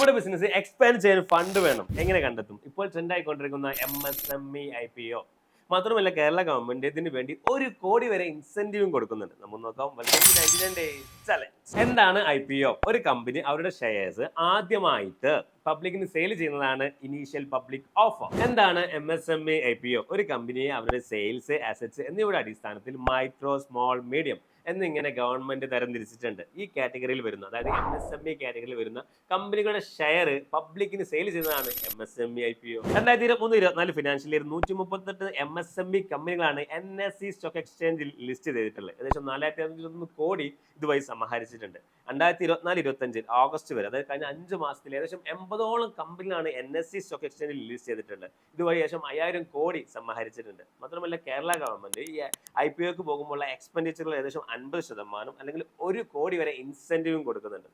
നമ്മുടെ business expand ചെയ്യാൻ fund വേണം. എങ്ങനെ കണ്ടെത്തും? ഇപ്പോൾ ട്രെൻഡ് ആയിക്കൊണ്ടിരിക്കുന്ന MSME IPO. മാത്രമല്ല കേരള ഗവൺമെന്റ് ഇതിനു വേണ്ടി 1 കോടി വരെ ഇൻസെന്റീവും കൊടുക്കുന്നുണ്ട്. നമുക്ക് നോക്കാം. Welcome to 99 days challenge. എന്താണ് IPO? ഒരു കമ്പനി അവരുടെ ഷെയർസ് ആദ്യമായിട്ട് പബ്ലിക്കിന് സെയിൽ ചെയ്യുന്നതാണ് ഇനീഷ്യൽ പബ്ലിക് ഓഫർ. എന്താണ് MSME IPO? ഒരു കമ്പനിയെ അവരുടെ സെയിൽസ്, അസറ്റ്സ് എന്നിവയുടെ അടിസ്ഥാനത്തിൽ മൈക്രോ, സ്മോൾ, മീഡിയം എന്നിങ്ങനെ ഗവൺമെന്റ് തരംതിരിച്ചിട്ടുണ്ട്. ഈ കാറ്റഗറിയിൽ വരുന്ന, അതായത് MSME കാറ്റഗറിയിൽ വരുന്ന കമ്പനികളുടെ ഷെയർ പബ്ലിക്കിന് സെയിൽ ചെയ്യുന്നതാണ് MSME IPO. 2023-24 financial year 138 MSME കമ്പനികളാണ് NSE സ്റ്റോക്ക് എക്സ്ചേഞ്ചിൽ ലിസ്റ്റ് ചെയ്തിട്ടുള്ളത്. ഏകദേശം 451 കോടി ഇതുവഴി സമാഹരിച്ചിട്ടുണ്ട്. 2024-25 ഓഗസ്റ്റ് വരെ, അതായത് കഴിഞ്ഞ 5 മാസത്തിൽ ഏകദേശം 80ഓളം കമ്പനികളാണ് NSE സ്റ്റോക്ക് എക്സ്ചേഞ്ചിൽ ലിസ്റ്റ് ചെയ്തിട്ടുള്ളത്. ഇതുവഴി ഏകദേശം 5000 കോടി സമാഹരിച്ചിട്ടുണ്ട്. മാത്രമല്ല കേരള ഗവൺമെന്റ് ഈ IPOക്ക് പോകുമ്പോൾ എക്സ്പെൻഡിച്ചറിൽ ഏകദേശം 50% അല്ലെങ്കിൽ 1 കോടി വരെ ഇൻസെന്റീവും കൊടുക്കുന്നുണ്ട്.